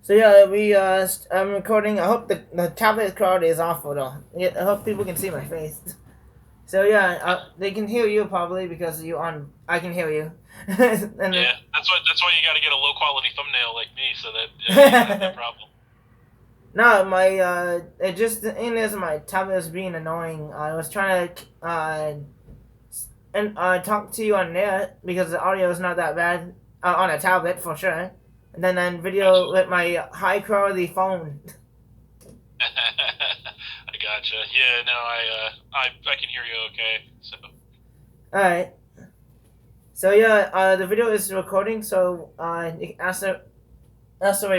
So yeah, I'm recording. I hope the tablet quality is awful though. Yeah, I hope people can see my face. So yeah, they can hear you probably because you on. I can hear you. Yeah, that's why you got to get a low quality thumbnail like me, so that you don't have that problem. No, it just the thing is my tablet is being annoying. I was trying to and talk to you on there because the audio is not that bad on a tablet for sure, and then video Gotcha. with my high quality phone. I gotcha. Yeah, no, I can hear you okay. So All right. So yeah, the video is recording. So sorry,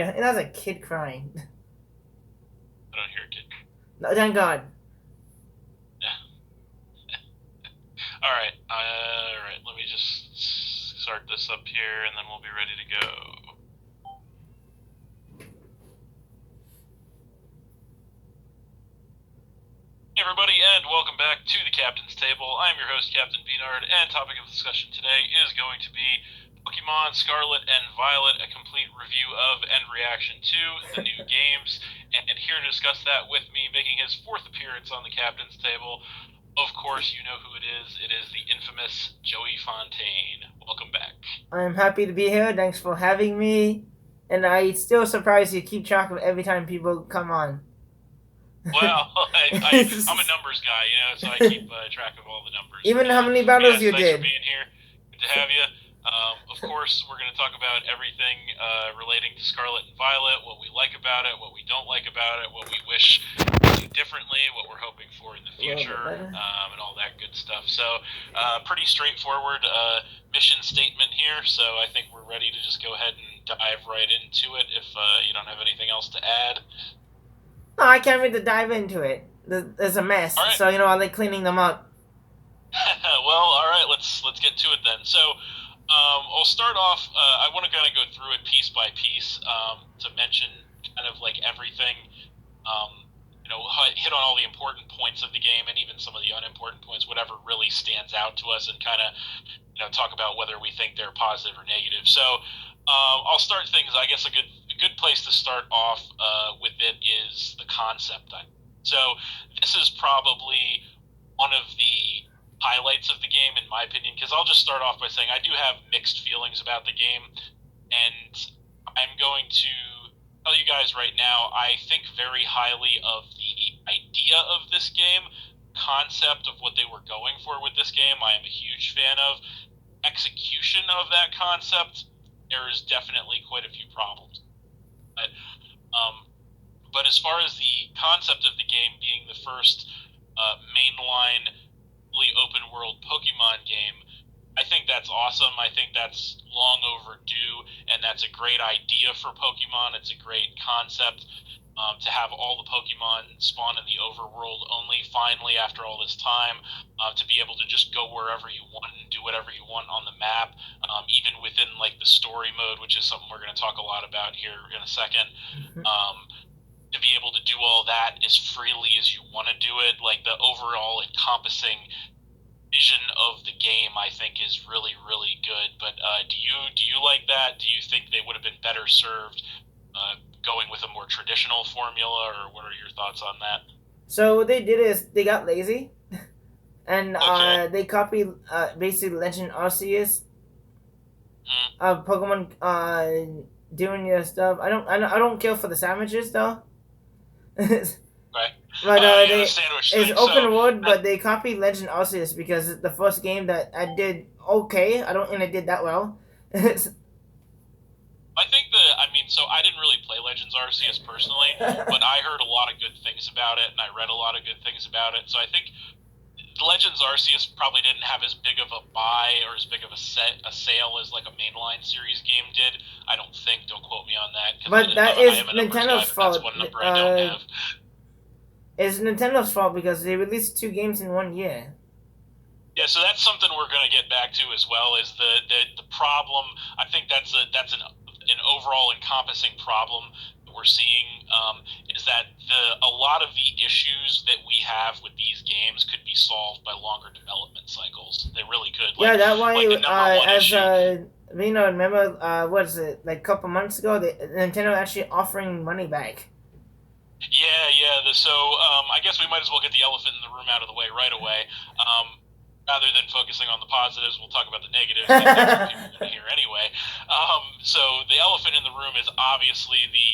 it has a kid crying. I don't hear a kid. No, thank God. Yeah. All right. Let me just start this up here, and then we'll be ready to go. Hey everybody, and welcome back to the Captain's Table. I'm your host, Captain B Nard, and topic of discussion today is going to be Pokemon Scarlet and Violet, a complete review of and reaction to the new games. And here to discuss that with me, making his fourth appearance on the Captain's Table, of course, you know who it is. It is the infamous Joey Fontaine. Welcome back. I'm happy to be here. Thanks for having me. And I still surprised you keep track of every time people come on. Well, I'm a numbers guy, so I keep track of all the numbers. Even how many But battles yes, you thanks for did. being here. Good to have you. Of course, we're going to talk about everything relating to Scarlet and Violet, what we like about it, what we don't like about it, what we wish to do differently, what we're hoping for in the A little bit future, better. and all that good stuff. So, pretty straightforward mission statement here. So, I think we're ready to just go ahead and dive right into it if you don't have anything else to add. No, I can't wait to dive into it. There's a All mess, right. so I like cleaning them up. Well, all right. Let's get to it then. So, I'll start off. I want to kind of go through it piece by piece to mention kind of like everything. Um, hit on all the important points of the game and even some of the unimportant points, whatever really stands out to us, and kind of talk about whether we think they're positive or negative. So, I'll start things. I guess a good place to start off with it is the concept. So, this is probably one of the highlights of the game, in my opinion, because I'll just start off by saying I do have mixed feelings about the game, and I'm going to tell you guys right now, I think very highly of the idea of this game, concept of what they were going for with this game. I am a huge fan of execution of that concept. There is definitely quite a few problems, but um, but as far as the concept of the game being the first mainline fully open world Pokemon game, I think that's awesome. I think that's long overdue, and that's a great idea for Pokemon. It's a great concept to have all the Pokemon spawn in the overworld only finally after all this time, to be able to just go wherever you want and do whatever you want on the map, even within like the story mode, which is something we're going to talk a lot about here in a second. Um, to be able to do all that as freely as you want to do it, like the overall encompassing vision of the game, I think is really really good. But do you like that? Do you think they would have been better served going with a more traditional formula, or what are your thoughts on that? So what they did is they got lazy and Okay. they copied basically Legend Arceus Mm, Pokemon doing your stuff. I don't care for the sandwiches though. right. But Yeah, the they sandwich it's thing. So open world, but they copied Legend Arceus because it's the first game that I did okay. I don't think I did that well. I think so I didn't really play Legends Arceus personally, but I heard a lot of good things about it, and I read a lot of good things about it. So I think Legends Arceus probably didn't have as big of a buy or as big of a sale as like a mainline series game did. I don't think. Don't quote me on that because But that I is am a numbers guy, Nintendo's but that's fault. one number I don't have. It's Nintendo's fault because they released two games in 1 year. Yeah, so that's something we're going to get back to as well. Is the problem? I think that's an overall encompassing problem that we're seeing. Is that a lot of the issues that we have with these games could be solved by longer development cycles. They really could. Yeah, that why Like the number one as issue. You know, remember, what is it, like a couple months ago, Nintendo actually offering money back. Yeah, yeah. So I guess we might as well get the elephant in the room out of the way right away. Rather than focusing on the positives, we'll talk about the negatives because that's what people want to hear anyway. So the elephant in the room is obviously the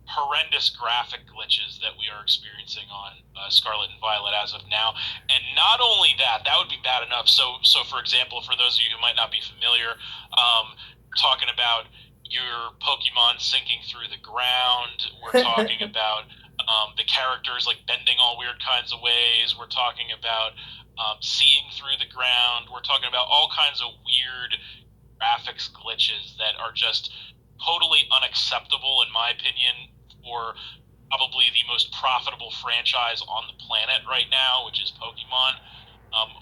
horrendous graphic glitches that we are experiencing on Scarlet and Violet as of now. And not only that, that would be bad enough. So for example, for those of you who might not be familiar, we're talking about your Pokemon sinking through the ground. We're talking about the characters like bending all weird kinds of ways. We're talking about seeing through the ground. We're talking about all kinds of weird graphics glitches that are just totally unacceptable, in my opinion, for probably the most profitable franchise on the planet right now, which is Pokemon,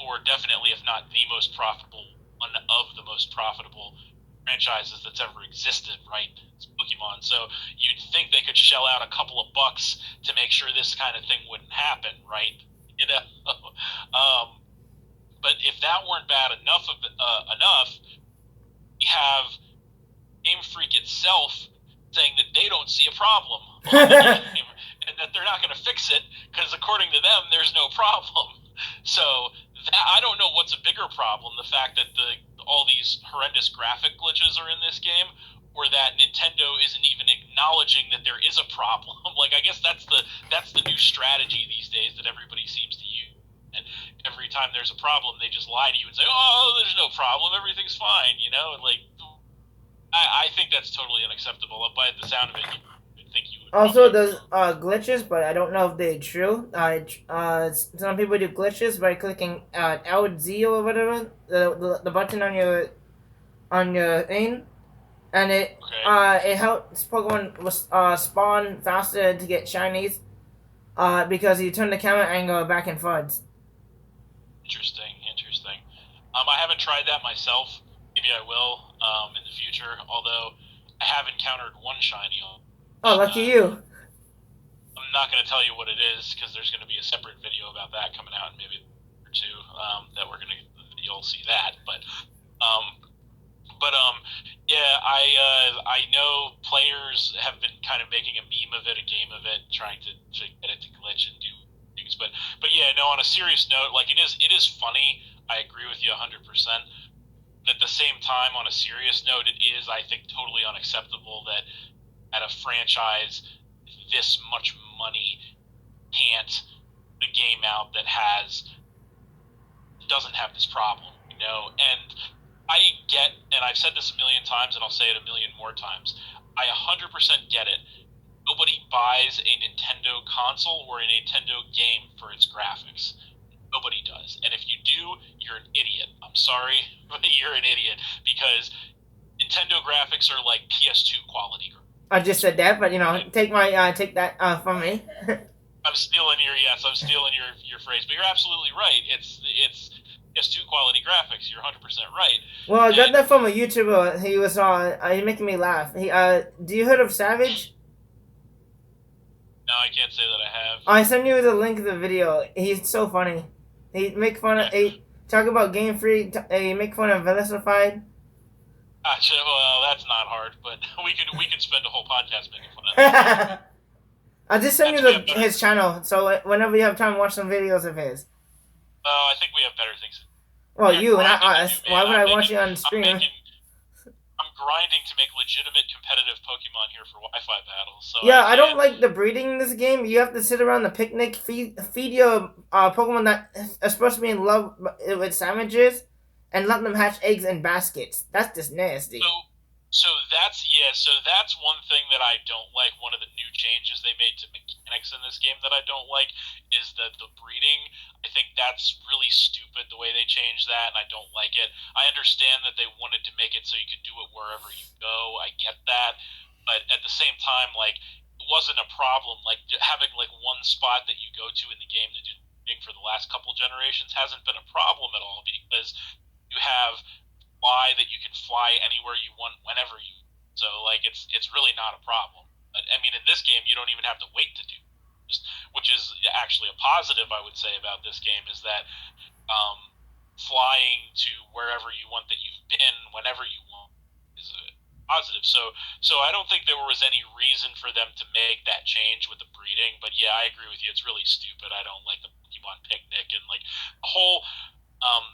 or definitely, if not the most profitable, one of the most profitable franchises that's ever existed, right? It's Pokemon. So you'd think they could shell out a couple of bucks to make sure this kind of thing wouldn't happen, right? You know, but if that weren't bad enough, we have Game Freak itself saying that they don't see a problem on the game and that they're not going to fix it because according to them, there's no problem. So that, I don't know what's a bigger problem: the fact that all these horrendous graphic glitches are in this game, or that Nintendo isn't even acknowledging that there is a problem. Like I guess that's the new strategy these days that everybody seems to use. And every time there's a problem, they just lie to you and say, "Oh, there's no problem, everything's fine," you know, like I think that's totally unacceptable. By the sound of it, you would think you would Also, probably there's agree. glitches, but I don't know if they're true. Some people do glitches by clicking LZ or whatever, the button on your thing, and Okay, it helps Pokemon spawn faster to get shinies. Because you turn the camera angle back and forth. interesting, interesting. I haven't tried that myself. Maybe I will in the future. Although I have encountered one shiny on. Oh, lucky you. I'm not going to tell you what it is because there's going to be a separate video about that coming out in maybe or two that you'll see that. Um, but yeah, I know players have been kind of making a meme of it, a game of it, trying to get it to glitch and do things. But yeah, no. On a serious note, like it is funny. I agree with you 100%. At the same time, on a serious note, it is, I think, totally unacceptable that at a franchise this much money can't the game out that has doesn't have this problem, you know. And I get, and I've said this a million times, and I'll say it a million more times. I 100% get it. Nobody buys a Nintendo console or a Nintendo game for its graphics. Nobody does. And if you do, you're an idiot. I'm sorry, but you're an idiot because Nintendo graphics are like PS2 quality. I just said that, but take that from me. I'm stealing your yes. I'm stealing your phrase, but you're absolutely right. It's PS2 quality graphics. You're 100% right. Well, I got And that from a YouTuber. He was he making me laugh. Do you heard of Savage? no, I can't say that I have. I sent you the link of the video. He's so funny. He make fun of Okay. he talk about Game Freak. He make fun of Velocified. Gotcha. Well, that's not hard, but we could spend a whole podcast making fun of that. I just sent you We have better. his channel, so whenever you have time, watch some videos of his. I think we have better things. Well, You're you, not grinding to do, us. Why man. would I watch you on I'm stream? making, I'm grinding to make legitimate competitive Pokemon here for Wi-Fi battles. So I Yeah, I don't can't. like the breeding in this game. You have to sit around the picnic, feed your Pokemon that are supposed to be in love with sandwiches, and let them hatch eggs in baskets. That's just So, nasty. so that's yeah. So that's one thing that I don't like. One of the new changes they made to mechanics in this game that I don't like is the breeding. I think that's really stupid the way they changed that, and I don't like it. I understand that they wanted to make it so you could do it wherever you go. I get that, but at the same time, like it wasn't a problem. Like having like one spot that you go to in the game to do breeding for the last couple generations hasn't been a problem at all because you have fly that you can fly anywhere you want whenever you. So like it's really not a problem. But, I mean, in this game, you don't even have to wait to do, which is actually a positive I would say about this game is that um, flying to wherever you want that you've been whenever you want. positive. So I don't think there was any reason for them to make that change with the breeding. But yeah, I agree with you. It's really stupid. I don't like the Pokemon picnic and like the um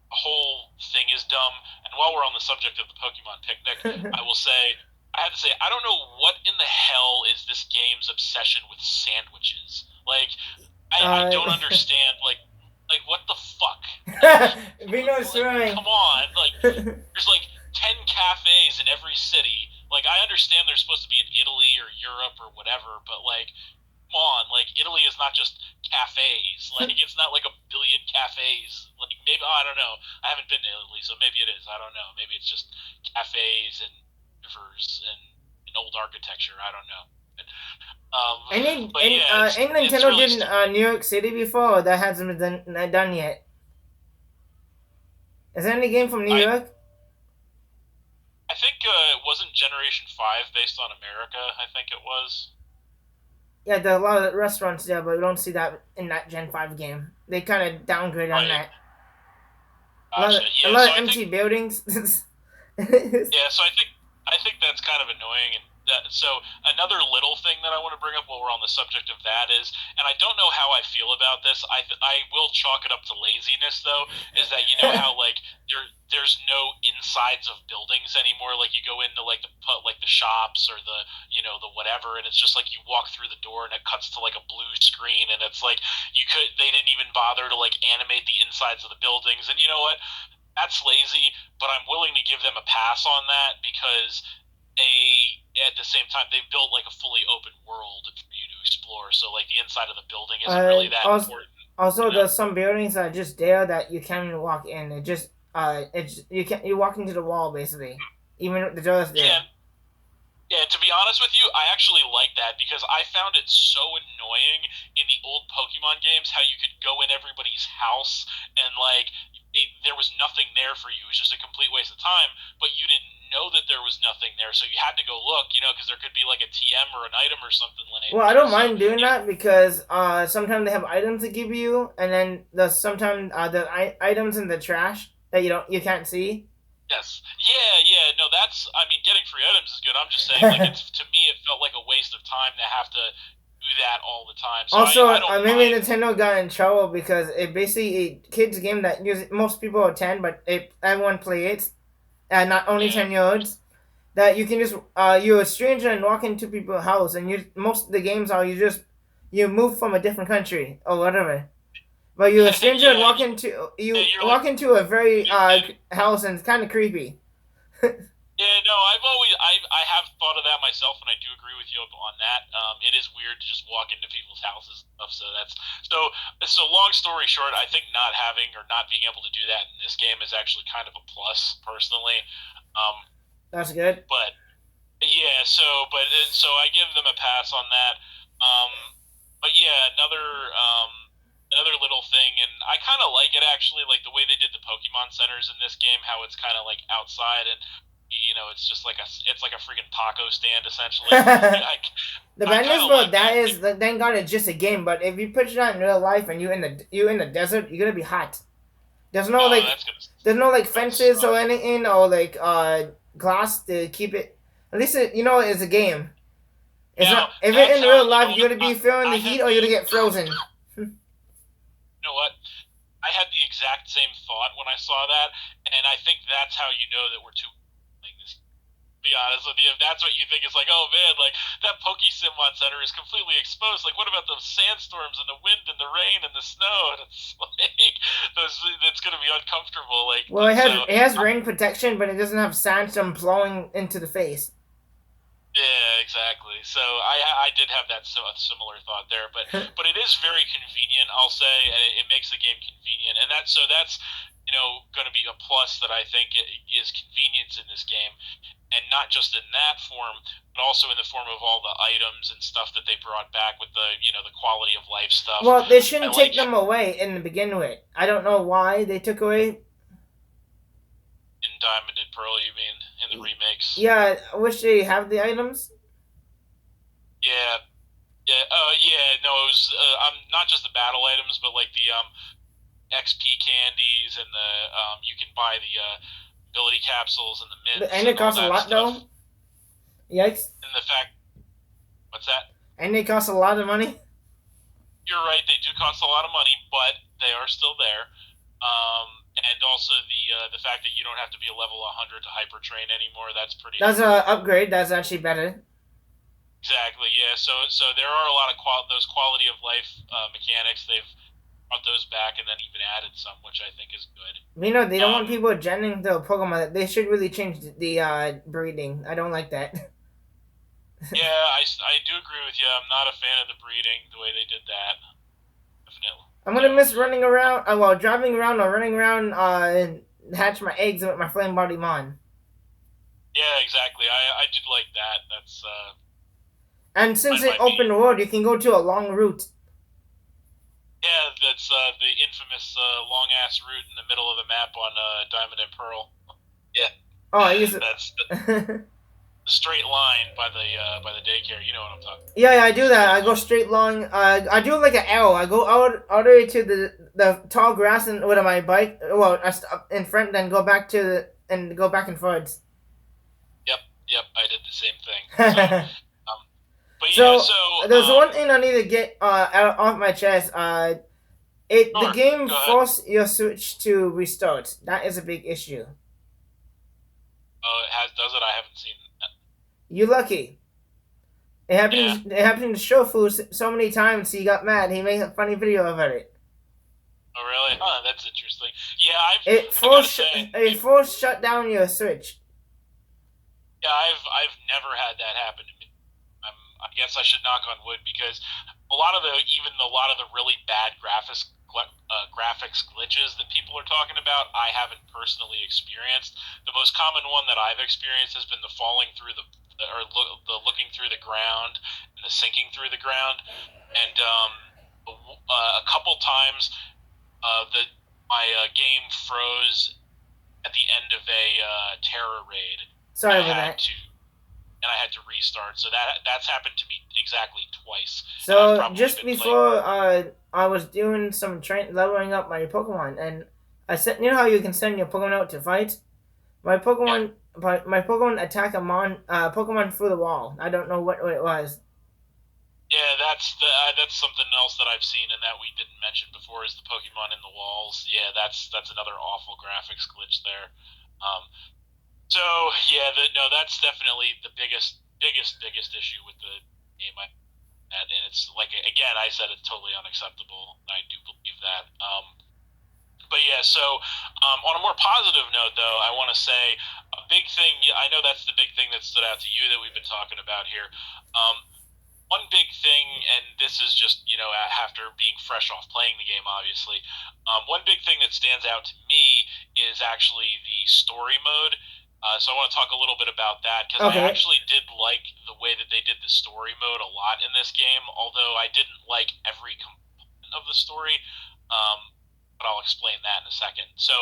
whole thing is dumb. And while we're on the subject of the Pokemon picnic, I will say I have to say I don't know what in the hell is this game's obsession with sandwiches. Like I uh, don't understand like what the fuck? Like Vino like swimming. come on. Like there's like 10 cafes in every city. Like I understand they're supposed to be in Italy or Europe or whatever, but like come on, like Italy is not just cafes. Like it's not like a billion cafes. Like maybe I don't know. I haven't been to Italy, so maybe it is. I don't know. Maybe it's just cafes and rivers and old architecture. I don't know. Um, but yeah, Ain't it's Nintendo really did stupid. New York City before? Or that hasn't been done yet. Is there any game from New I York? I think it wasn't Generation Five based on America. I think it was. Yeah, there are a lot of restaurants there, but we don't see that in that Gen 5 game. They kind of downgrade on Right. that. Gotcha. A Yeah. lot So of I think empty buildings. Yeah, so I think that's kind of annoying, and so another little thing that I want to bring up while we're on the subject of that is, and I don't know how I feel about this. I will chalk it up to laziness though. Is that you know how like there's no insides of buildings anymore? Like you go into like the shops or the whatever, and it's just like you walk through the door and it cuts to like a blue screen, and it's like they didn't even bother to like animate the insides of the buildings, and you know what? That's lazy, but I'm willing to give them a pass on that because they, at the same time, they've built like a fully open world for you to explore. So like the inside of the building isn't uh, really that also, important, also, you know? there's some buildings that are just there that you can't even walk in. It's you walk into the wall basically, even if the door is Yeah, there. yeah. To be honest with you, I actually like that because I found it so annoying in the old Pokemon games how you could go in everybody's house and like there was nothing there for you. It was just a complete waste of time, but you didn't know that there was nothing there, so you had to go look, because there could be like a TM or an item or something laying Well, I there. don't So mind doing you know, that because sometimes they have items to give you, and then the sometimes items in the trash that you can't see. yes, yeah, yeah. No, that's. I mean, getting free items is good. I'm just saying, like, it's to me, it felt like a waste of time to have to do that all the time. So Also, I don't maybe mind. Nintendo got in trouble because it basically a kids game that most people attend, but everyone play it, and not only Yeah, 10-year-olds. That you can just you're a stranger and walk into people's house, and most of the games are you move from a different country or whatever. But you're a stranger and yeah, yeah. you You're like walk into a a very new kid. house, and it's kind of creepy. Yeah, no, I have thought of that myself, and I do agree with you on that. It is weird to just walk into people's houses and stuff. So long story short, I think not having or not being able to do that in this game is actually kind of a plus, personally. Um, That's good. but yeah, so I give them a pass on that. Um, but yeah, another little thing, and I kind of like it actually, like the way they did the Pokemon centers in this game, how it's kind of like outside and it's just like it's like a freaking taco stand essentially. The I I bad kind news of about like that that. is that thank God it's just a game. But if you put it out in real life and you in the desert, you're gonna be hot. There's no Oh, like gonna fences or suck. anything or like glass to keep it. At least it's a game. It's Now not if it that's in how real life you're gonna I, be feeling the I had heat or you're the gonna get frozen. you know what I had the exact same thought when I saw that, and I think that's how you know that we're too playing this. To be honest with you, if that's what you think, it's like, oh man, like that Pokesimon Center is completely exposed. Like, what about the sandstorms and the wind and the rain and the snow? And it's like, it's gonna be uncomfortable. Like, Well, so it has rain protection, but it doesn't have sandstorm blowing into the face. yeah, exactly. So I did have that a similar thought there, but it is very convenient, I'll say, and it makes the game convenient, and that's going to be a plus that I think is convenience in this game, and not just in that form, but also in the form of all the items and stuff that they brought back with the quality of life stuff. Well, they I shouldn't take like them away in the begin with. I don't know why they took away. in Diamond and Pearl, you mean in the remakes? Yeah, I wish they have the items. Yeah, yeah, yeah. No, it was not just the battle items, but like the XP candies and the you can buy the ability capsules and the mints And and it all costs a that lot stuff. though. Yikes! And the fact, what's that? And they cost a lot of money. You're right. They do cost a lot of money, but they are still there. And also the fact that you don't have to be a level 100 to hyper train anymore. That's pretty That's awesome. a upgrade. That's actually better. Exactly. Yeah. So there are a lot of those quality of life mechanics. They've brought those back and then even added some, which I think is good. You know, they don't want Um, people genning the Pokemon. They should really change the breeding. I don't like that. yeah, I do agree with you. I'm not a fan of the breeding the way they did that. Definitely. I'm So gonna miss running around, well, driving around or running around, and hatch my eggs with my flame body mon. yeah, exactly. I did like that. That's And since it might be. open world, you can go to a long route. Yeah, that's the infamous long ass route in the middle of the map on Diamond and Pearl. Yeah, Oh, I use it. that's the straight line by the daycare. You know what I'm talking about. Yeah, I do that. Straight I go line. straight long. I do like an arrow. I go out the way to the tall grass and with my bike. Well, I stop in front, then go back to and go back and forwards. Yep, yep. I did the same thing. So, but yeah, So so there's one thing I need to get off my chest. The sure. game Go ahead. force your Switch to restart. That is a big issue. Oh, it has does it? I haven't seen that. You lucky. Yeah. It happened to Shofu so many times he got mad. He made a funny video about it. Oh, really? Huh, that's interesting. Yeah, I gotta say, It force shut down your Switch. yeah, I've never had that happen to me. I guess I should knock on wood because a lot of the really bad graphics glitches that people are talking about, I haven't personally experienced. The most common one that I've experienced has been the falling through the looking through the ground and the sinking through the ground, and a couple times the my game froze at the end of a terror raid. Sorry I about had that. to and I had to restart. So that's happened to me exactly twice, and I've So probably just been playing. before I was doing some leveling up my Pokemon, and I said, you know how you can send your Pokemon out to fight. My Yeah, Pokemon, my Pokemon attack a Pokemon through the wall. I don't know what it was. yeah, that's something else that I've seen and that we didn't mention before is the Pokemon in the walls. Yeah, that's another awful graphics glitch there. Um, so yeah, no, that's definitely the biggest issue with the game. And it's like again, I said it's totally unacceptable. I do believe that. But yeah, so on a more positive note, though, I want to say a big thing. I know that's the big thing that stood out to you that we've been talking about here. Um, one big thing, and this is just after being fresh off playing the game, obviously, one big thing that stands out to me is actually the story mode. So I want to talk a little bit about that because I Okay. actually did like the way that they did the story mode a lot in this game. Although I didn't like every component of the story, um, but I'll explain that in a second. So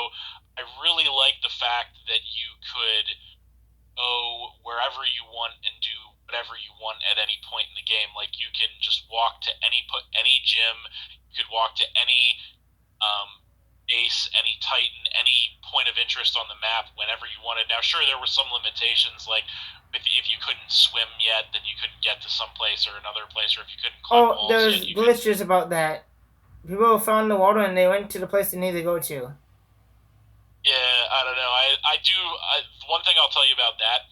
I really like the fact that you could go wherever you want and do whatever you want at any point in the game. Like you can just walk to any gym, you could walk to any um, base, any Titan, any point of interest on the map whenever you wanted. Now, sure, there were some limitations, like if you couldn't swim yet, then you couldn't get to some place or another place, or if you couldn't climb Oh, walls there's yet, you couldn't. glitches about that. People found the water and they went to the place they needed to go to. Yeah, I don't know. I do. One thing I'll tell you about that.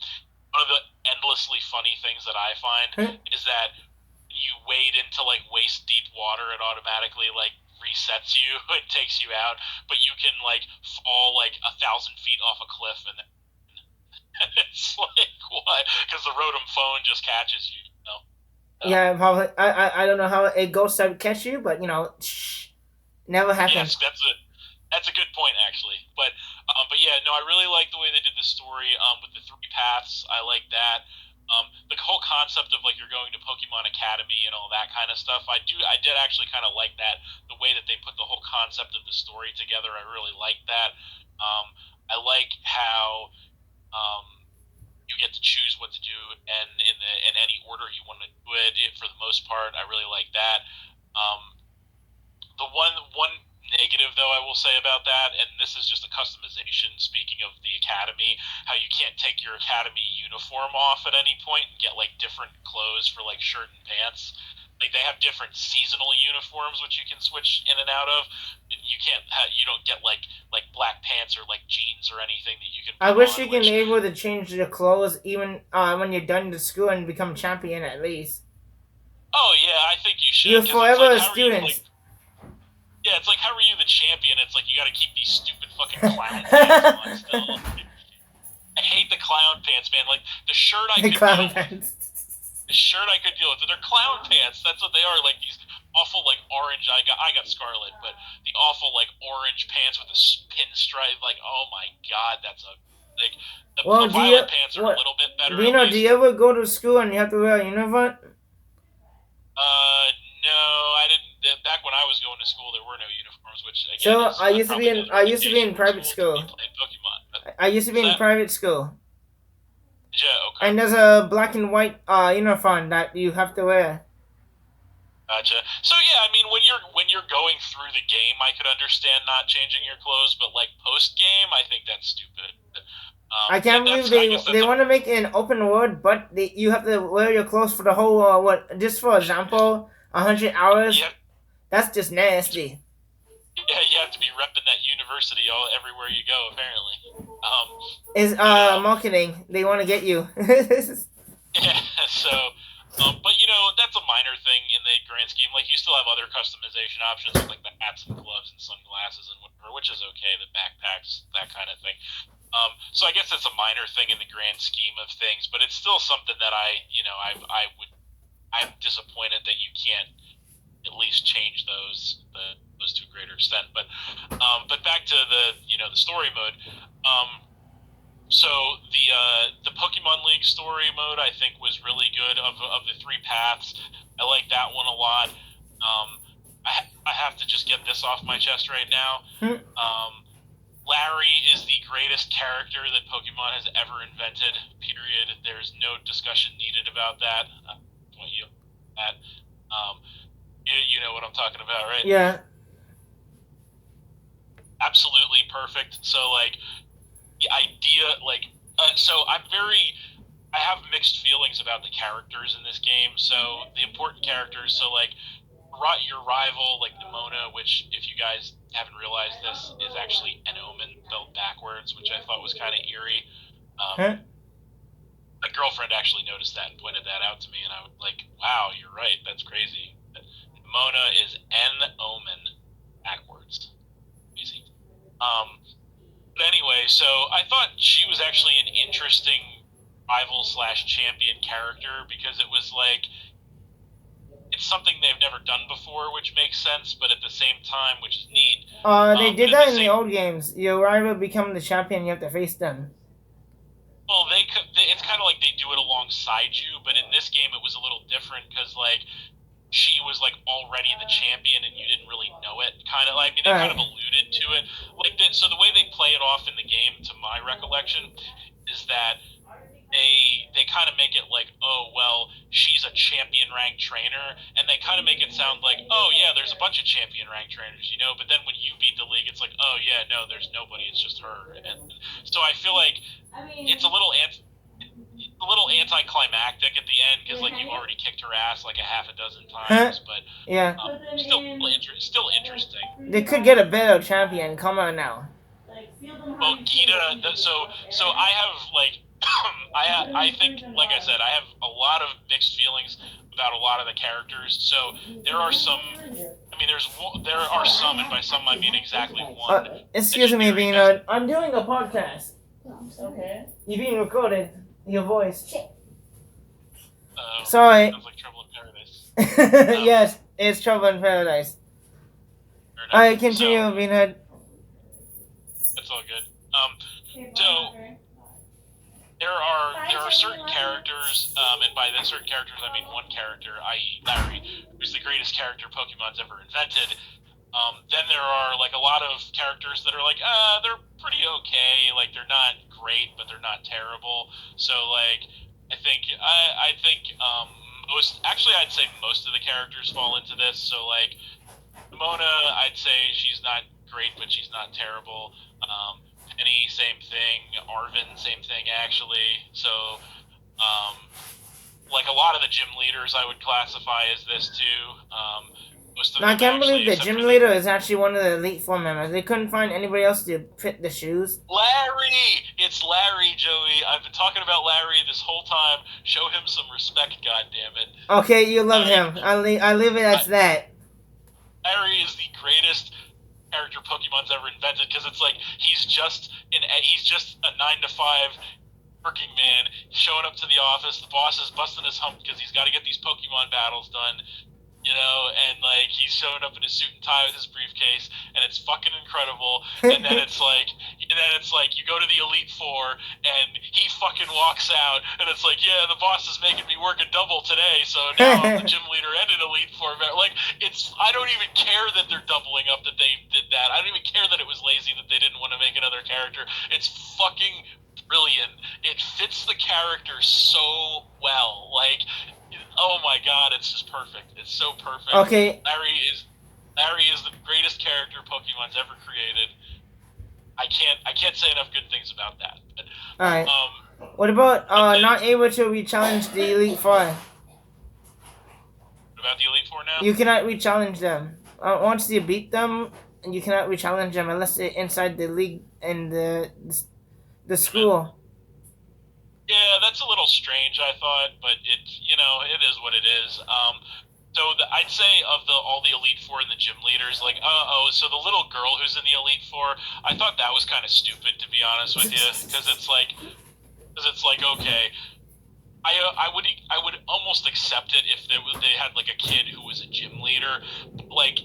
One of the endlessly funny things that I find is that you wade into like waist deep water, it automatically like resets you. It takes you out, but you can like fall like 1,000 feet off a cliff, and then it's like what? Because the Rotom phone just catches you. So, Yeah, probably. I don't know how a ghost would catch you, but shh, never happened. yes, that's a good point actually. But yeah, no, I really like the way they did the story with the three paths. I like that. The whole concept of like you're going to Pokemon Academy and all that kind of stuff. I did actually kind of like that. The way that they put the whole concept of the story together, I really like that. I like how um, you get to choose what to do and in any order you want to do it. For the most part, I really like that. Um, the one negative, though, I will say about that, and this is just a customization, speaking of the Academy, how you can't take your Academy uniform off at any point and get, like, different clothes for, like, shirt and pants. Like, they have different seasonal uniforms, which you can switch in and out of. You don't get, like black pants or, like, jeans or anything that you can I put wish on, you can which... be able to change your clothes even when you're done to school and become champion at least. Oh, yeah, I think you should, You're because it's like, forever a how are you, student. like... Yeah, it's like, how are you the champion? It's like, you gotta keep these stupid fucking clown pants on still. I hate the clown pants, man. Like, the shirt I could Clown deal with. pants. The shirt I could deal with. They're clown pants. That's what they are. Like, these awful, like, orange... I got scarlet, but the awful, like, orange pants with the pinstripe. Like, oh my god, that's a... Like, the violet pants are a little bit better, at least. Do you ever go to school and you have to wear a uniform? No, I didn't. Back when I was going to school, there were no uniforms, which again, So I used to be in private school. Pokemon. I used to be in private school. Yeah, okay. And there's a black and white uniform that you have to wear. Gotcha. So yeah, I mean, when you're going through the game, I could understand not changing your clothes, but like post game, I think that's stupid. I can't believe they want to make it an open world, but you have to wear your clothes for the whole just for example, 100 hours. Yeah. That's just nasty. Yeah, you have to be repping that university everywhere you go. Apparently, is marketing. They want to get you. Yeah. So, but that's a minor thing in the grand scheme. Like, you still have other customization options, like the hats and gloves and sunglasses and whatever, which is okay. The backpacks, that kind of thing. So I guess it's a minor thing in the grand scheme of things, but it's still something that I'm disappointed that you can't at least change those to a greater extent. But back to the story mode. So the Pokemon League story mode, I think, was really good. Of the 3 paths, I like that one a lot. I have to just get this off my chest right now. Larry is the greatest character that Pokemon has ever invented, period. There's no discussion needed about that. You know what I'm talking about, right? Yeah. Absolutely perfect. So, like, the idea, like, I have mixed feelings about the characters in this game. So, the important characters, so, like, your rival, like Nimona, which, if you guys haven't realized this, is actually an omen spelled backwards, which I thought was kind of eerie. My girlfriend actually noticed that and pointed that out to me, and I was like, wow, you're right, that's crazy. Nimona is an omen backwards. Easy. But anyway, so I thought she was actually an interesting rival/champion character, because it was like, it's something they've never done before, which makes sense, but at the same time, which is neat. They did that in the old games. Your rival become the champion, you have to face them. Well, it's kind of like they do it alongside you, but in this game it was a little different, because, like, she was, like, already the champion and you didn't really know it. Kind of, I mean, they kind of alluded to it. Like, so the way they play it off in the game, to my recollection, is that they kind of make it like, oh, well, she's a champion rank trainer, and they kind of make it sound like, oh yeah, there's a bunch of champion rank trainers, but then when you beat the league, it's like, oh yeah, no, there's nobody, it's just her. And so I feel like it's a little anticlimactic at the end, because, like, you've already kicked her ass like a half a dozen times, but yeah, still interesting. They could get a better champion. Come on now. Well, Kita, so I have, like, I think, like I said, I have a lot of mixed feelings about a lot of the characters. So there are some. I mean, there are some, and by some I mean exactly one. Excuse me, B Nard. I'm doing a podcast. Okay. You're being recorded. Your voice. Sorry. Sounds like Trouble in Paradise. Yes, it's Trouble in Paradise. Alright, continue, B Nard. That's all good. So there are certain characters, and by the certain characters I mean one character, i.e. Larry, who's the greatest character Pokemon's ever invented. Then there are, like, a lot of characters that are like, they're pretty okay, like, they're not great, but they're not terrible. So, like, I think I'd say most of the characters fall into this. So, like, Nimona, I'd say she's not great, but she's not terrible. Penny, same thing. Arvin, same thing actually. So, like a lot of the gym leaders, I would classify as this too. Most of Now, I them can't actually, believe the except gym for leader is actually one of the Elite Four members. They couldn't find anybody else to fit the shoes. Larry! It's Larry, Joey. I've been talking about Larry this whole time. Show him some respect, goddammit. Okay, you love him. I leave it as that. Larry is the greatest character Pokemon's ever invented because it's like he's just a 9 to 5 working man showing up to the office. The boss is busting his hump because he's got to get these Pokemon battles done. You know, and like he's showing up in his suit and tie with his briefcase, and it's fucking incredible. And then it's like, you go to the Elite Four, and he fucking walks out, and it's like, yeah, the boss is making me work a double today, so now I'm the gym leader and an Elite Four. Like, I don't even care that they're doubling up that they did that. I don't even care that it was lazy that they didn't want to make another character. It's fucking brilliant. It fits the character so well. Like, oh my god, it's just perfect. It's so perfect. Okay. Larry is the greatest character Pokemon's ever created. I can't say enough good things about that. But, alright. What about not able to re-challenge the Elite Four? What about the Elite Four now? You cannot re-challenge them. Once you beat them, you cannot re-challenge them unless they're inside the league and the school. Yeah, that's a little strange, I thought, but it is what it is. I'd say of all the Elite Four and the gym leaders, like, so the little girl who's in the Elite Four, I thought that was kind of stupid, to be honest with you, because it's like, okay, I would almost accept it if they had like a kid who was a gym leader, like.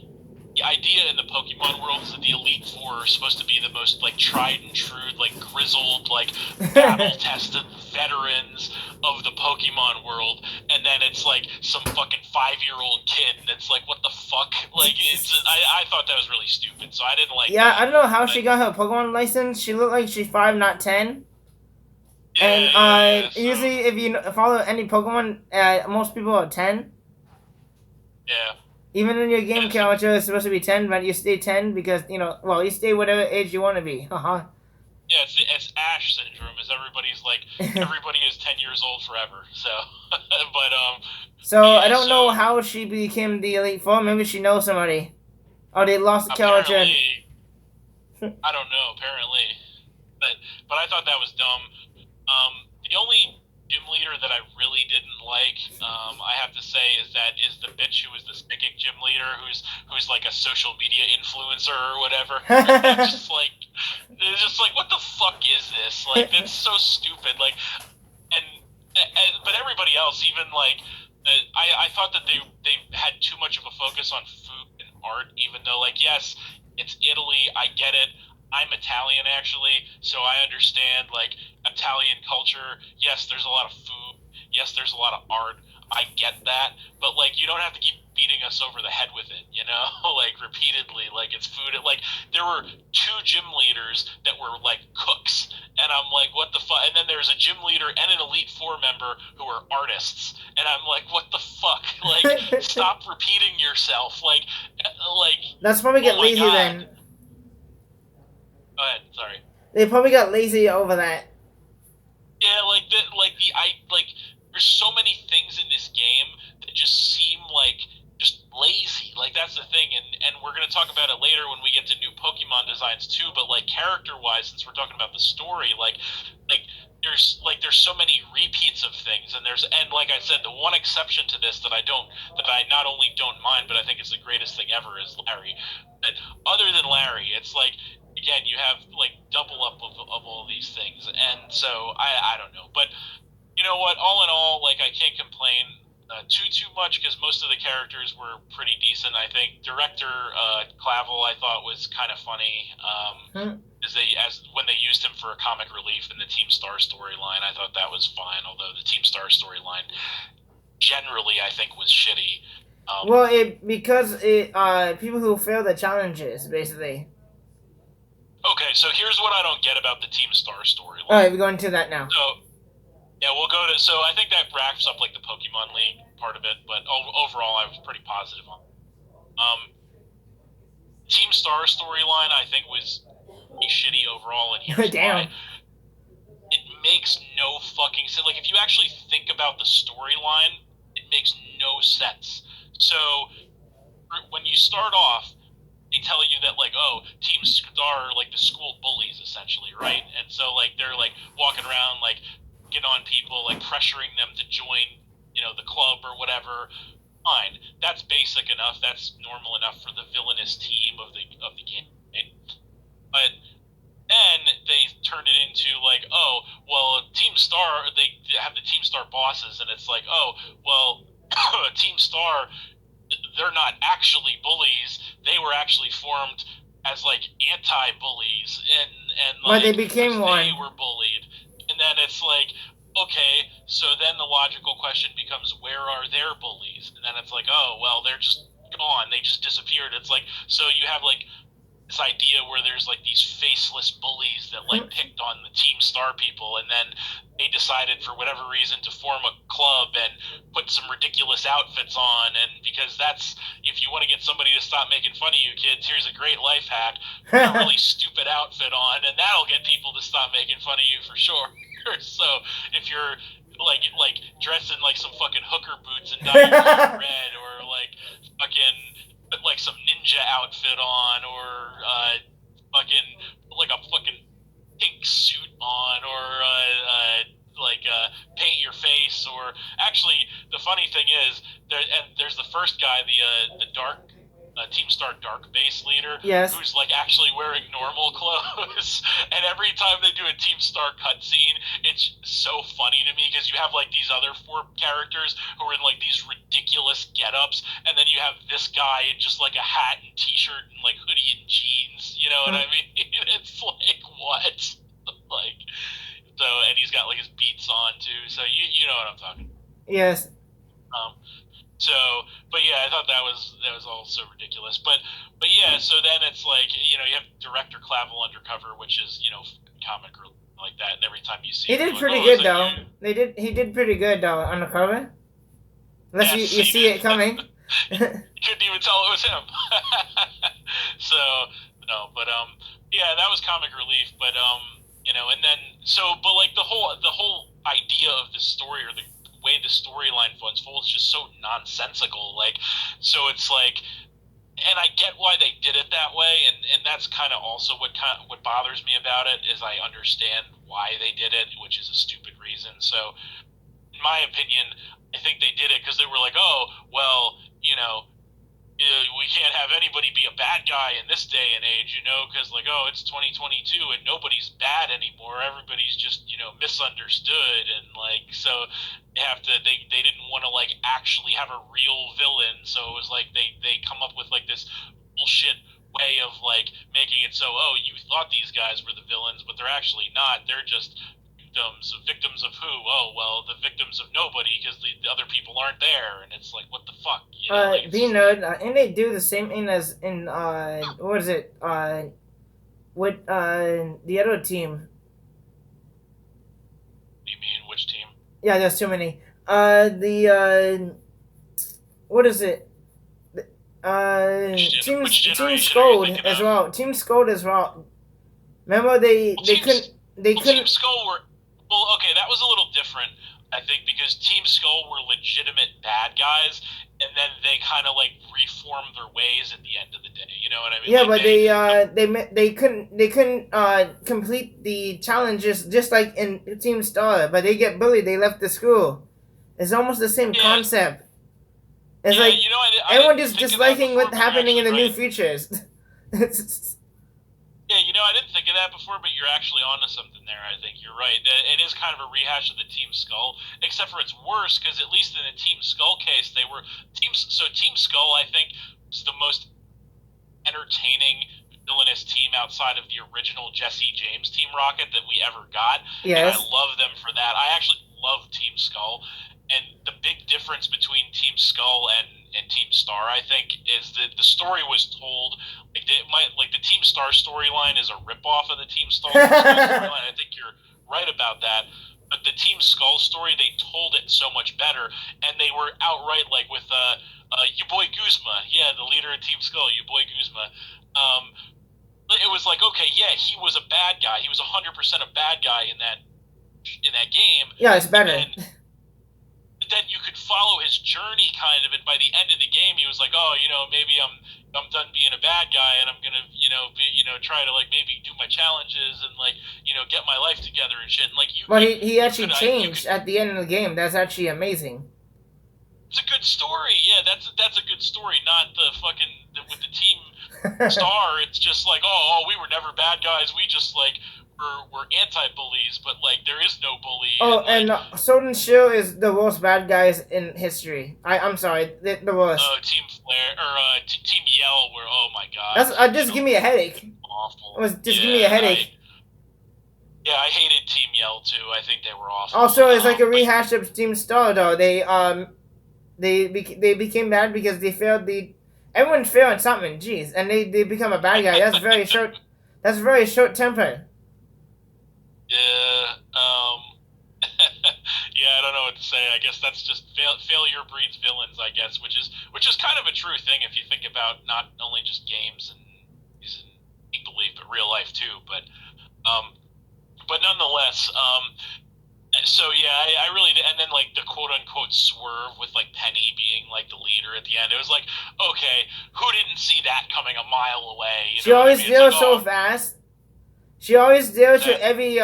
The idea in the Pokemon world is that the Elite Four are supposed to be the most, like, tried and true, like, grizzled, like, battle-tested veterans of the Pokemon world, and then it's, like, some fucking 5-year-old kid, and it's like, what the fuck? Like, I thought that was really stupid, so I didn't like Yeah, that. I don't know how she got her Pokemon license. She looked like she's 5, not 10. Yeah, and usually if you follow any Pokemon, most people are 10. Yeah. Even in your game character, it's supposed to be 10, but you stay 10 because, you stay whatever age you want to be. Haha. Yeah, it's Ash syndrome, is everybody is 10 years old forever, so, but, So, yeah, I don't know how she became the Elite Four, maybe she knows somebody. Or they lost the character. I don't know, apparently. But I thought that was dumb. The only gym leader that I really didn't like, I have to say, is the bitch who was the psychic gym leader, who's like a social media influencer or whatever. It's just like, what the fuck is this? Like, it's so stupid. Like, but everybody else, even like, I thought that they had too much of a focus on food and art, even though, like, yes, it's Italy, I get it. I'm Italian, actually, so I understand, like, Italian culture. Yes, there's a lot of food. Yes, there's a lot of art. I get that. But, like, you don't have to keep beating us over the head with it, you know? Like, repeatedly. Like, it's food. Like, there were 2 gym leaders that were, like, cooks. And I'm like, what the fuck? And then there's a gym leader and an Elite Four member who are artists. And I'm like, what the fuck? Like, stop repeating yourself. Like... That's probably get lazy God. then. Go ahead, sorry. They probably got lazy over that. Yeah, there's so many things in this game that just seem like just lazy. Like, that's the thing, and we're gonna talk about it later when we get to new Pokemon designs too. But like character-wise, since we're talking about the story, there's so many repeats of things, and like I said, the one exception to this that I not only don't mind, but I think is the greatest thing ever is Larry. But other than Larry, it's like, again, you have like double up of all these things, and so I don't know, but you know what? All in all, like, I can't complain too much because most of the characters were pretty decent. I think director Clavel I thought was kind of funny. When they used him for a comic relief in the Team Star storyline, I thought that was fine. Although the Team Star storyline generally I think was shitty. Because people who fail the challenges basically. Okay, so here's what I don't get about the Team Star storyline. Alright, we're going to that now. So, yeah, we'll go to... So I think that wraps up, like, the Pokemon League part of it, but overall I was pretty positive on it. Team Star storyline, I think, was shitty overall, and here's why. Damn. It makes no fucking sense. Like, if you actually think about the storyline, it makes no sense. So, when you start off, they tell you that, like, oh, Team Star are, like, the school bullies, essentially, right? And so, like, they're, like, walking around, like, get on people, like, pressuring them to join, the club or whatever. Fine. That's basic enough. That's normal enough for the villainous team of the game. Right? But then they turned it into like, oh, well, Team Star, they have the Team Star bosses, and it's like, oh, well, Team Star, they're not actually bullies. They were actually formed as like anti-bullies, and But they like became they one. were bullied, and then it's like, okay, so then the logical question becomes, where are their bullies? And then it's like, oh, well, they're just gone. They just disappeared. It's like, so you have like this idea where there's like these faceless bullies that like picked on the Team Star people, and then they decided for whatever reason to form a club and put some ridiculous outfits on. And because that's, if you want to get somebody to stop making fun of you kids, here's a great life hack: put a really stupid outfit on, and that'll get people to stop making fun of you for sure. So if you're like dressed in like some fucking hooker boots and dye your hair red, or like fucking put like some ninja outfit on, or fucking like a fucking pink suit on, or paint your face. Or actually, the funny thing is, there's the first guy, the dark Team Star Dark Base leader, Yes. who's like actually wearing normal clothes. And every time they do a Team Star cutscene, it's so funny to me, because you have like these other four characters who are in like these ridiculous get-ups, and then you have this guy in just like a hat and t-shirt and like hoodie and jeans. You know what I mean? It's like, what? Like, so, and he's got like his beats on too. So you know what I'm talking about. Yes. Um, so, but yeah, I thought that was all so ridiculous. But yeah, so then it's like, you have Director Clavel undercover, which is comic or like that, and every time you see He him, did you're like, pretty oh, good is that though. you? He did pretty good though on the cover. Unless Yes, you see it coming. You couldn't even tell it was him. So no, but yeah, that was comic relief. But and then but like the whole idea of the story, or the way the storyline unfolds, is just so nonsensical. Like, so it's like, and I get why they did it that way, and that's kind of also what bothers me about it, is I understand why they did it, which is a stupid reason. So, in my opinion, I think they did it because they were like, oh, well, we can't have anybody be a bad guy in this day and age, because like, oh, it's 2022 and nobody's bad anymore. Everybody's just, misunderstood. And like, so they didn't want to like actually have a real villain. So it was like, they come up with like this bullshit way of like making it so, oh, you thought these guys were the villains, but they're actually not. They're just victims of who? Oh, well, the victims of nobody, because the other people aren't there. And it's like, what the fuck? Like, B Nard, and they do the same thing as in what is it? With the other team. You mean which team? Yeah, there's too many. What is it? Team Scold as well. Team Scold as well. Remember Team Skull were, well, okay, that was a little different, I think, because Team Skull were legitimate bad guys, and then they kind of like reformed their ways at the end of the day. You know what I mean? Yeah, like but they couldn't complete the challenges just like in Team Star. But they get bullied. They left the school. It's almost the same concept. It's like everyone just disliking what's happening in the new features. Yeah, I didn't think of that before, but you're actually onto something there. I think you're right. It is kind of a rehash of the Team Skull, except for it's worse, because at least in the Team Skull case, they were teams. So Team Skull, I think, was the most entertaining villainous team outside of the original Jesse James Team Rocket that we ever got. Yes. And I love them for that. I actually love Team Skull. And the big difference between Team Skull and Team Star, I think, is that the story was told like the Team Star storyline is a ripoff of the Team Skull storyline. I think you're right about that. But the Team Skull story, they told it so much better, and they were outright like with you boy Guzma, yeah, the leader of Team Skull, you boy Guzma. Um, it was like, okay, yeah, he was a bad guy. He was 100% a bad guy in that game. Yeah, it's better. And then you could follow his journey kind of, and by the end of the game, he was like, oh, maybe I'm done being a bad guy, and I'm gonna, try to like maybe do my challenges and like, get my life together and shit. And like well, he actually changed at the end of the game. That's actually amazing. It's a good story. Yeah, that's a good story. Not the fucking with the team star. It's just like, oh, we were never bad guys. We just like we're anti-bullies, but like there is no bully. Oh, and Sword and Shield is the worst bad guys in history. I'm sorry, the worst. Team Flare or Team Yell. Where oh my god, that's just give me a headache. Awful. It was just give me a headache. I hated Team Yell too. I think they were awful. Also, it's like a rehash of Team Star though. They became bad because they failed everyone failed in something. Jeez, and they become a bad guy. That's very short. That's very short tempered. Yeah. Yeah, I don't know what to say. I guess that's just failure breeds villains. I guess, which is kind of a true thing if you think about not only just games and make believe, but real life too. But nonetheless, so yeah, I really did. And then like the quote unquote swerve with like Penny being like the leader at the end. It was like, okay, who didn't see that coming a mile away? She always deals so fast. She always deals to every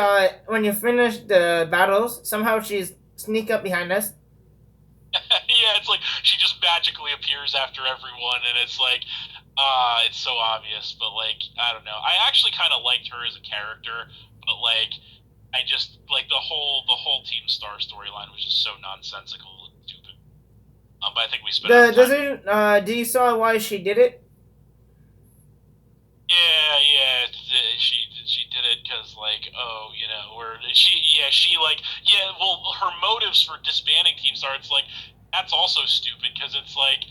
when you finish the battles. Somehow she's sneak up behind us. Yeah, it's like she just magically appears after everyone, and it's like, it's so obvious. But like, I don't know. I actually kind of liked her as a character, but like, I just like the whole Team Star storyline was just so nonsensical and stupid. But I think we spent. Do you saw why she did it? Yeah, she did it because like, oh, well, her motives for disbanding Team Star, it's like that's also stupid because it's like,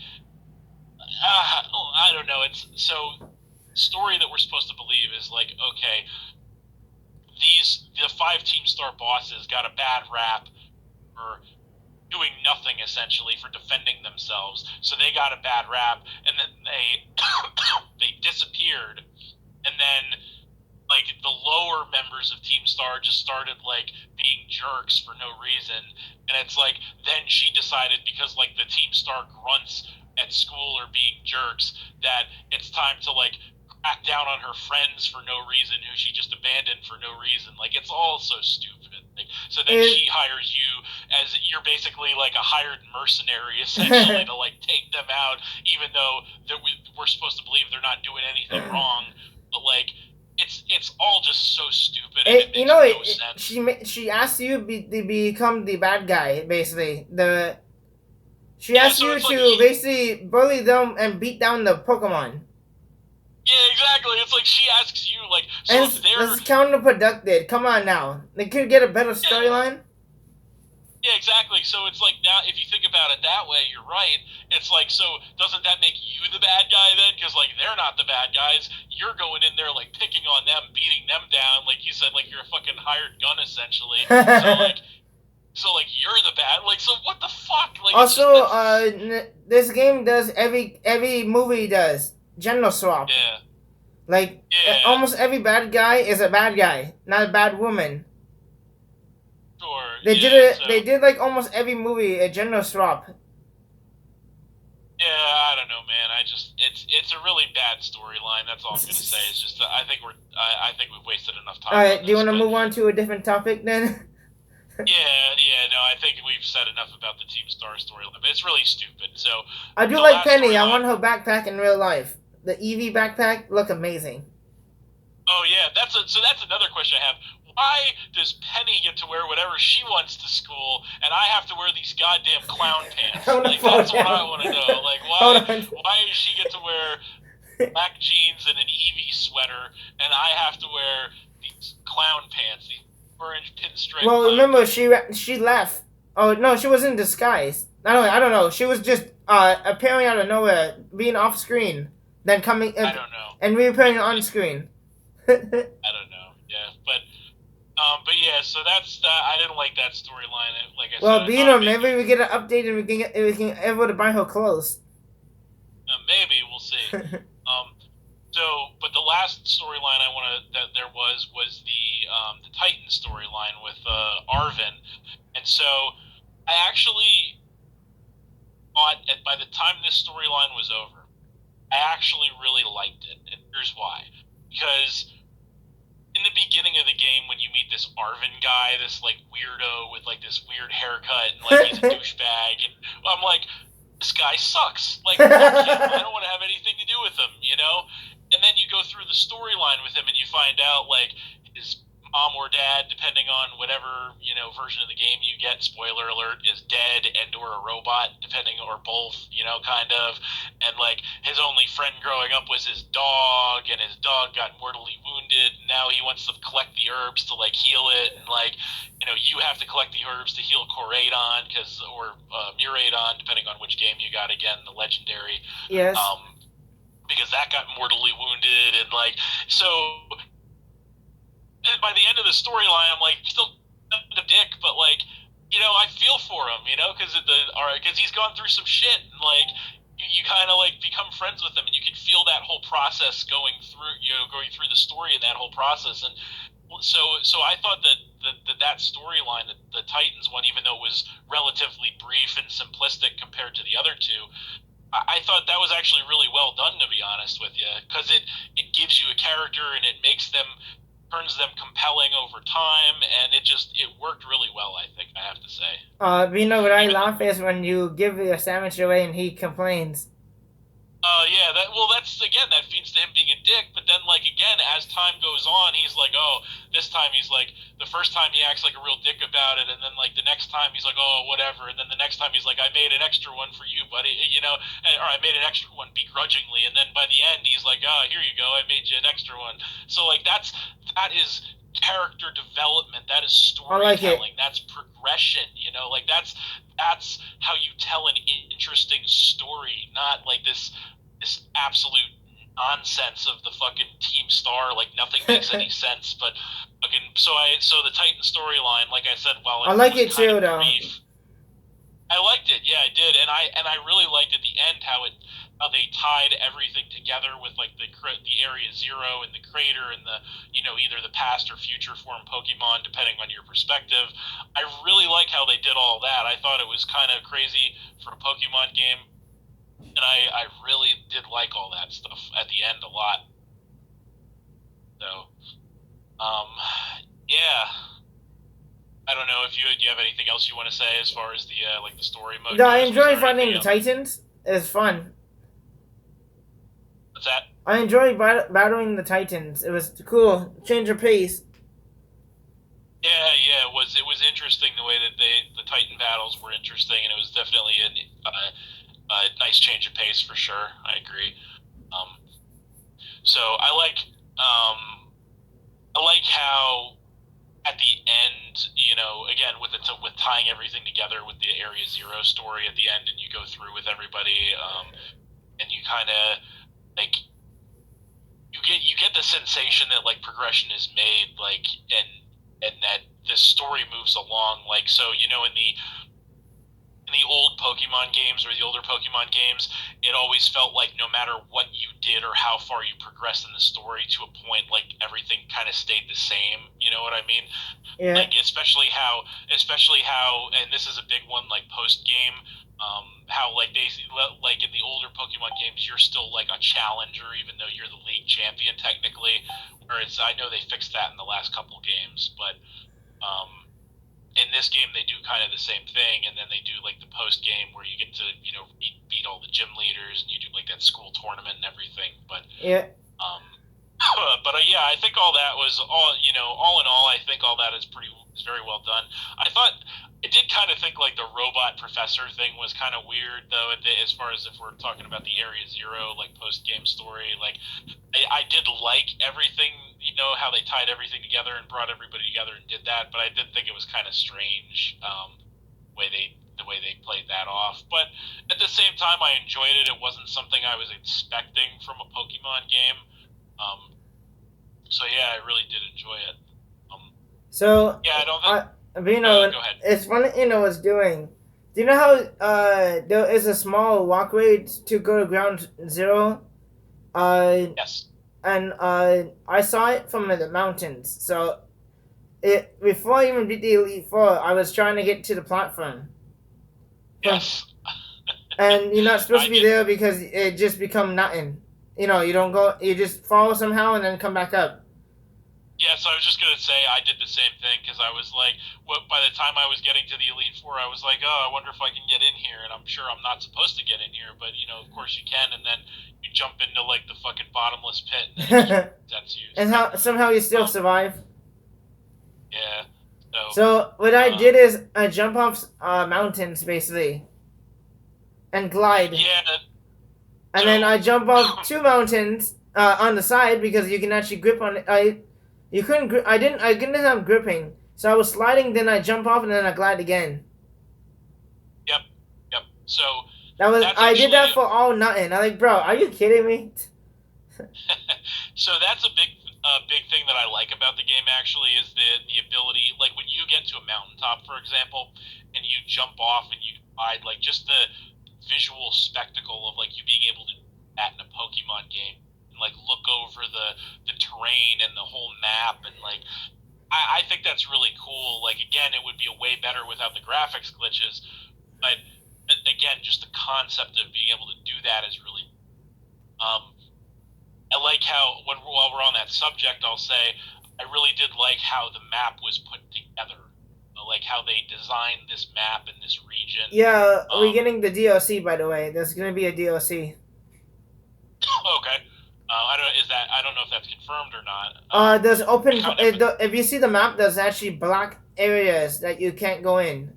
I don't know. It's so story that we're supposed to believe is like, okay, the 5 Team Star bosses got a bad rap for doing nothing essentially for defending themselves, so they got a bad rap, and then they they disappeared, and then like the lower members of Team Star just started like being jerks for no reason, and it's like then she decided because like the Team Star grunts at school are being jerks that it's time to like crack down on her friends for no reason who she just abandoned for no reason. Like it's all so stupid. Like, so then she hires you as you're basically like a hired mercenary essentially to like take them out, even though we're supposed to believe they're not doing anything wrong. But like it's all just so stupid. And it makes no sense. She asks you to become the bad guy basically. She asks you to basically bully them and beat down the Pokemon. Yeah, exactly. It's like she asks you, like, so and it's counterproductive. Come on now. They could get a better storyline. Yeah, exactly. So it's like now, if you think about it that way, you're right. It's like, so doesn't that make you the bad guy then? Because, like, they're not the bad guys. You're going in there, like, picking on them, beating them down. Like you said, like, you're a fucking hired gun, essentially. So, like, you're the bad. Like, so what the fuck? Like, also, this game does every movie does. General swap. Yeah. Like, almost every bad guy is a bad guy, not a bad woman. Sure. They did it. So. They did like almost every movie a general swap. Yeah, I don't know, man. It's a really bad storyline. That's all I'm gonna say. It's just I think we've wasted enough time. All right, do you want to move on to a different topic then? No, I think we've said enough about the Team Star storyline, but it's really stupid. So I do like Penny. I want her backpack in real life. The EV backpack look amazing. Oh yeah, that's another question I have. Why does Penny get to wear whatever she wants to school, and I have to wear these goddamn clown pants? Like that's what I want to know. Like why does she get to wear black jeans and an EV sweater, and I have to wear these clown pants, these orange pinstripe? Well, remember she left. Oh no, she was in disguise. I don't know. She was just appearing out of nowhere, being off screen. Then coming I don't know. And reappearing on screen. I don't know. Yeah, but yeah, so that's I didn't like that storyline. Like I said, Bino, maybe we get an update and we can able to buy her clothes. Maybe we'll see. Um, but the last storyline I want to that there was the Titan storyline with Arvin, and so I actually thought by the time this storyline was over, I actually really liked it, and here's why. Because in the beginning of the game, when you meet this Arvin guy, this like weirdo with like this weird haircut, and like he's a douchebag, and I'm like, this guy sucks. Like, fuck him. I don't want to have anything to do with him, you know? And then you go through the storyline with him and you find out, like, his mom or dad, depending on whatever, version of the game you get, spoiler alert, is dead and or a robot, depending, or both, kind of. And, like, his only friend growing up was his dog, and his dog got mortally wounded, and now he wants to collect the herbs to, like, heal it, and, like, you have to collect the herbs to heal Coradon, or Muradon, depending on which game you got again, the legendary. Yes. Because that got mortally wounded, and like so. And by the end of the storyline, I'm like still a dick, but like I feel for him, because he's gone through some shit, and like you kind of like become friends with him, and you can feel that whole process going through the story and that whole process, and so I thought that storyline, the Titans one, even though it was relatively brief and simplistic compared to the other two, I thought that was actually really well done, to be honest with you, because it gives you a character and it turns them compelling over time, and it worked really well, I think, I have to say. What I laugh is when you give your sandwich away and he complains. Yeah, that feeds to him being a dick, but then, like, again, as time goes on, he's like, oh, this time he's like, the first time he acts like a real dick about it, and then, like, the next time he's like, oh, whatever, and then the next time he's like, I made an extra one for you, buddy, or I made an extra one begrudgingly, and then by the end, he's like, oh, here you go, I made you an extra one. So, like, that is character development, that is storytelling, that's progression, like, that's how you tell an interesting story, not like this absolute nonsense of the fucking Team Star, like nothing makes any sense. But fucking so the Titan storyline, like I said, while I like it too, though. I liked it, yeah, I did, and I really liked at the end how they tied everything together with like the Area Zero and the crater and the either the past or future form Pokemon, depending on your perspective. I really like how they did all that. I thought it was kind of crazy for a Pokemon game. And I really did like all that stuff at the end a lot. So, yeah. I don't know if do you have anything else you want to say as far as the like the story mode? No, I enjoy fighting the Titans. It's fun. What's that? I enjoy battling the Titans. It was cool. Change of pace. Yeah, it was interesting the way that the Titan battles were interesting, and it was definitely a nice change of pace for sure. I agree. So I like how at the end, again with tying everything together with the Area Zero story at the end, and you go through with everybody, and you kind of like you get the sensation that like progression is made, like and that the story moves along, like so in the old Pokemon games or the older Pokemon games, it always felt like no matter what you did or how far you progressed in the story to a point, like everything kind of stayed the same. You know what I mean? Yeah. Like especially how, and this is a big one, like post game, how like they like in the older Pokemon games, you're still like a challenger even though you're the league champion technically. Whereas I know they fixed that in the last couple games, but in this game they do kind of the same thing, and then they do like the post game where you get to beat all the gym leaders, and you do like that school tournament and everything. But yeah, yeah, I think all that was all in all, I think all that is very well done. I did kind of think like the robot professor thing was kind of weird though, as far as if we're talking about the Area Zero like post game story. Like I did like everything, how they tied everything together and brought everybody together and did that, but I did think it was kind of strange the way they played that off. But at the same time, I enjoyed it. It wasn't something I was expecting from a Pokemon game. So yeah, I really did enjoy it. So yeah, I don't think. Vino, go ahead. it's fun that was doing. Do you know how there is a small walkway to go to ground zero? Uh, Yes. and I saw it from the mountains. So it before I even beat the Elite Four, I was trying to get to the platform. From Yes. and you're not supposed I to be did. there because it just become nothing. You know, you don't go. You just fall somehow and then come back up. Yeah, so I was just gonna say I did the same thing because I was like, what? By the time I was getting to the Elite Four, I was like, oh, I wonder if I can get in here, and I'm sure I'm not supposed to get in here, but you know, of course you can, and then you jump into like the fucking bottomless pit, and then it just resets you. And So, how somehow you still survive. yeah. So, So what I um, did is I jump off mountains basically and glide, yeah. and So, then I jump off two mountains on the side because you can actually grip on it. You couldn't. I didn't have gripping, so I was sliding. Then I jump off and then I glide again. yep, yep. So That was that's I did actually that for all nothing. I'm like, bro, are you kidding me? so that's a big thing that I like about the game actually is the ability like when you get to a mountaintop for example and you jump off and you hide like just the visual spectacle of like you being able to do that in a Pokemon game and like look over the terrain and the whole map and like I think that's really cool. Like again, it would be a way better without the graphics glitches, but again, just the concept of being able to do that is really um, I like how while we're on that subject, I'll say I really did like how the map was put together, like how they designed this map and this region. Yeah, we're Um, getting the DLC by the way. There's gonna be a DLC. okay, I don't is that I don't know if that's confirmed or not. There's I open. kind of If you see the map, there's actually black areas that you can't go in.